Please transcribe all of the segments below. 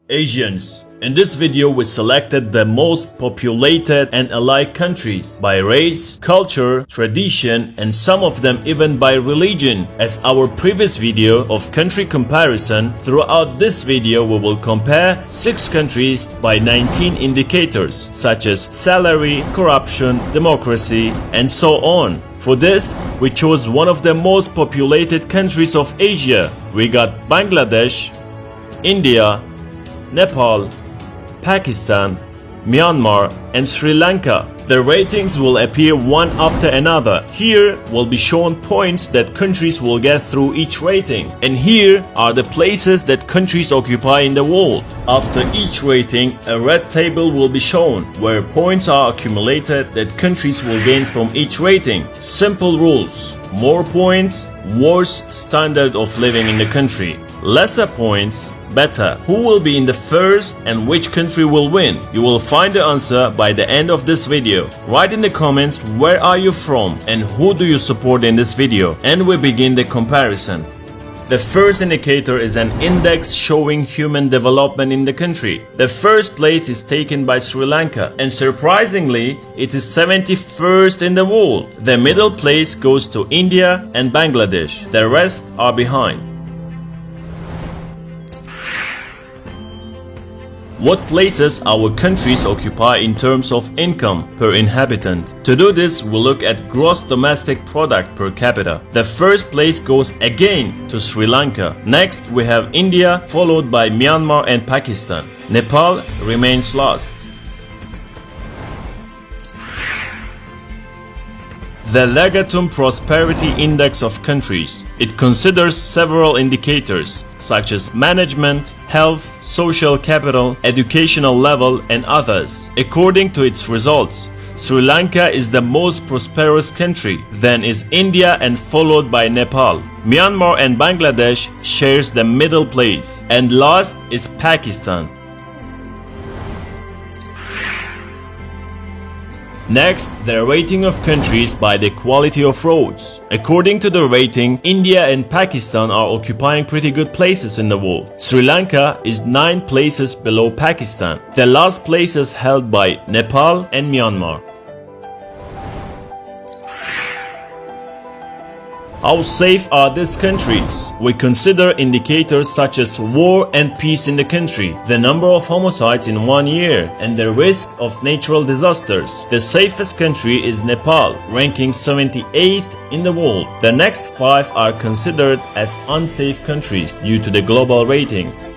Asians. In this video we selected the most populated and alike countries by race, culture, tradition, and some of them even by religion. As our previous video of country comparison, throughout this video we will compare 6 countries by 19 indicators such as salary, corruption, democracy, and so on. For this, we chose one of the most populated countries of Asia. We got Bangladesh, India, Nepal, Pakistan, Myanmar, and Sri Lanka. The ratings will appear one after another. Here will be shown points that countries will get through each rating. And here are the places that countries occupy in the world. After each rating, a red table will be shown where points are accumulated that countries will gain from each rating. Simple rules. More points, worse standard of living in the country. Lesser points, better. Who will be in the first and which country will win? You will find the answer by the end of this video. Write in the comments where are you from and who do you support in this video, and we begin the comparison. The first indicator is an index showing human development in the country. The first place is taken by Sri Lanka, and surprisingly it is 71st in the world. The middle place goes to India and Bangladesh. The rest are behind. What places our countries occupy in terms of income per inhabitant? To do this, we'll look at gross domestic product per capita. The first place goes again to Sri Lanka. Next, we have India, followed by Myanmar and Pakistan. Nepal remains last. The Legatum Prosperity Index of countries. It considers several indicators such as management, health, social capital, educational level, and others. According to its results, Sri Lanka is the most prosperous country, then is India and followed by Nepal. Myanmar and Bangladesh shares the middle place, and last is Pakistan. Next, the rating of countries by the quality of roads. According to the rating, India and Pakistan are occupying pretty good places in the world. Sri Lanka is 9 places below Pakistan. The last place is held by Nepal and Myanmar. How safe are these countries? We consider indicators such as war and peace in the country, the number of homicides in 1 year, and the risk of natural disasters. The safest country is Nepal, ranking 78th in the world. The next 5 are considered as unsafe countries due to the global ratings.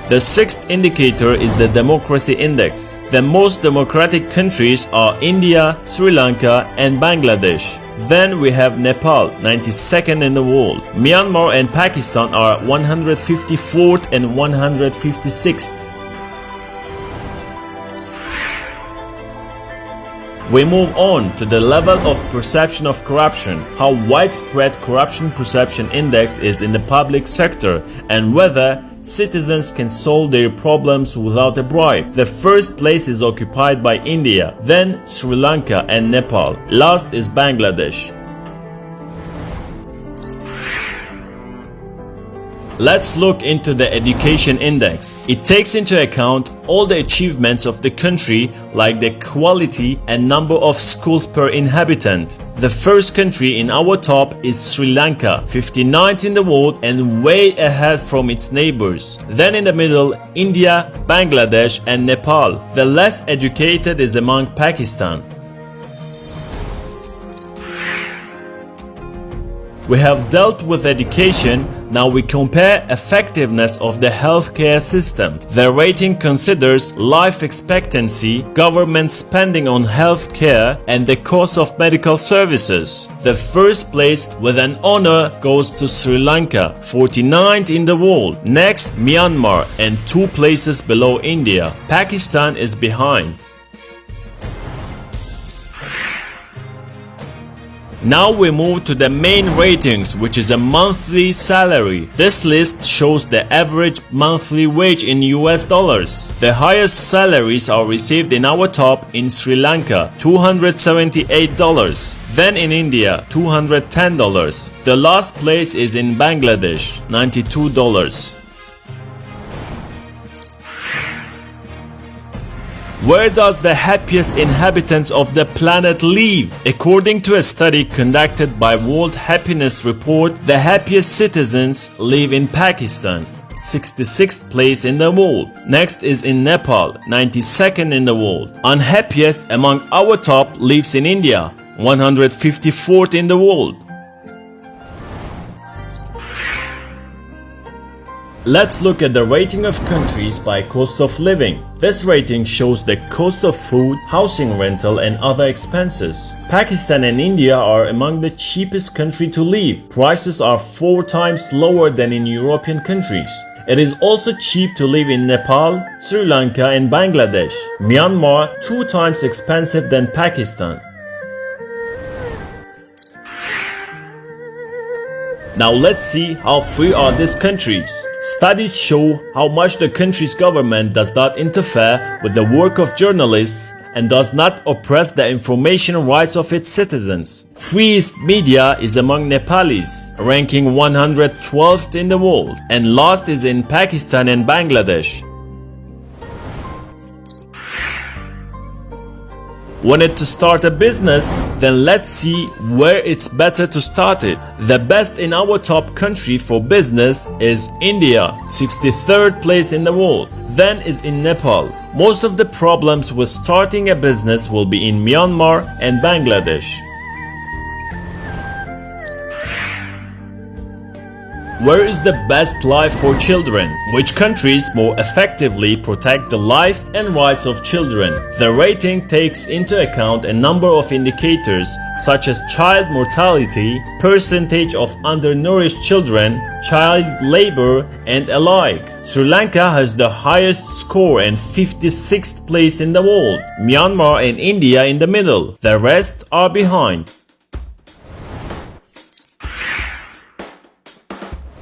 The 6th indicator is the Democracy Index. The most democratic countries are India, Sri Lanka, and Bangladesh. Then we have Nepal, 92nd in the world. Myanmar and Pakistan are 154th and 156th. We move on to the level of perception of corruption, how widespread corruption perception index is in the public sector, and whether citizens can solve their problems without a bribe. The first place is occupied by India, then Sri Lanka and Nepal. Last is Bangladesh. Let's look into the education index. It takes into account all the achievements of the country, like the quality and number of schools per inhabitant. The first country in our top is Sri Lanka, 59th in the world and way ahead from its neighbors. Then in the middle, India, Bangladesh, and Nepal. The less educated is among Pakistan. We have dealt with education, now we compare effectiveness of the healthcare system. The rating considers life expectancy, government spending on healthcare, and the cost of medical services. The first place with an honor goes to Sri Lanka, 49th in the world. Next, Myanmar, and 2 places below India. Pakistan is behind. Now we move to the main ratings, which is a monthly salary. This list shows the average monthly wage in US dollars. The highest salaries are received in our top in Sri Lanka, $278. Then in India, $210. The last place is in Bangladesh, $92. Where does the happiest inhabitants of the planet live? According to a study conducted by World Happiness Report, the happiest citizens live in Pakistan, 66th place in the world. Next is in Nepal, 92nd in the world. Unhappiest among our top lives in India, 154th in the world. Let's look at the rating of countries by cost of living. This rating shows the cost of food, housing, rental and other expenses. Pakistan and India are among the cheapest countries to live. Prices are 4 times lower than in European countries. It is also cheap to live in Nepal, Sri Lanka and Bangladesh. Myanmar 2 times expensive than Pakistan. Now let's see how free are these countries. Studies show how much the country's government does not interfere with the work of journalists and does not oppress the information rights of its citizens. Freest media is among Nepalis, ranking 112th in the world, and last is in Pakistan and Bangladesh. Wanted to start a business? Then let's see where it's better to start it. The best in our top country for business is India, 63rd place in the world. Then is in Nepal. Most of the problems with starting a business will be in Myanmar and Bangladesh. Where is the best life for children? Which countries more effectively protect the life and rights of children? The rating takes into account a number of indicators such as child mortality, percentage of undernourished children, child labor, and alike. Sri Lanka has the highest score and 56th place in the world. Myanmar and India in the middle. The rest are behind.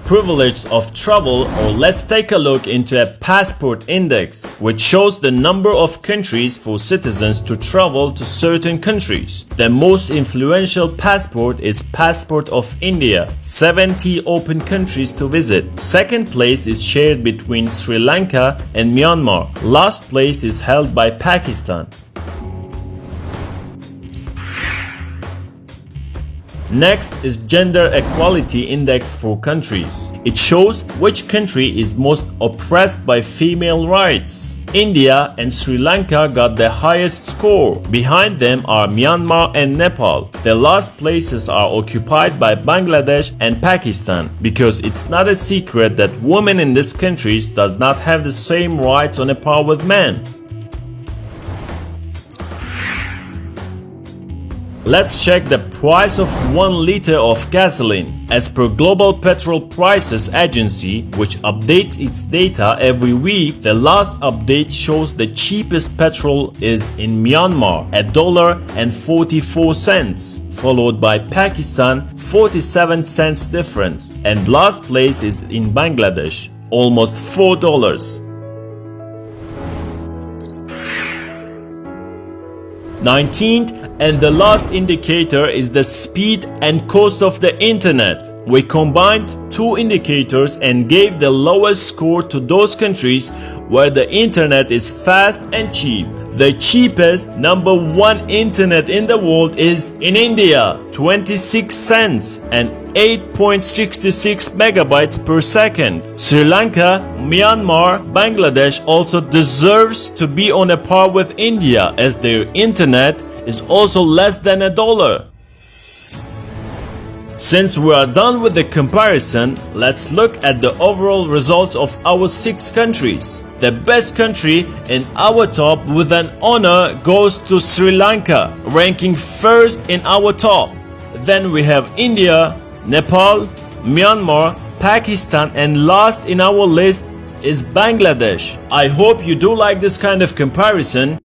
Privilege of travel, or let's take a look into a passport index, which shows the number of countries for citizens to travel to certain countries. The most influential passport is Passport of India, 70 open countries to visit. Second place is shared between Sri Lanka and Myanmar. Last place is held by Pakistan. Next is Gender Equality Index for countries. It shows which country is most oppressed by female rights. India and Sri Lanka got the highest score. Behind them are Myanmar and Nepal. The last places are occupied by Bangladesh and Pakistan, because it's not a secret that women in these countries does not have the same rights on a par with men. Let's check the price of 1 liter of gasoline. As per Global Petrol Prices Agency, which updates its data every week, the last update shows the cheapest petrol is in Myanmar, $1.44, followed by Pakistan, 47 cents difference, and last place is in Bangladesh, almost $4. 19th and the last indicator is the speed and cost of the internet. We combined 2 indicators and gave the lowest score to those countries where the internet is fast and cheap. The cheapest #1 internet in the world is in India, 26 cents and 8.66 megabytes per second. Sri Lanka, Myanmar, Bangladesh also deserves to be on a par with India, as their internet is also less than $1. Since we are done with the comparison, let's look at the overall results of our 6 countries. The best country in our top with an honor goes to Sri Lanka, ranking first in our top. Then we have India, Nepal, Myanmar, Pakistan, and last in our list is Bangladesh. I hope you do like this kind of comparison.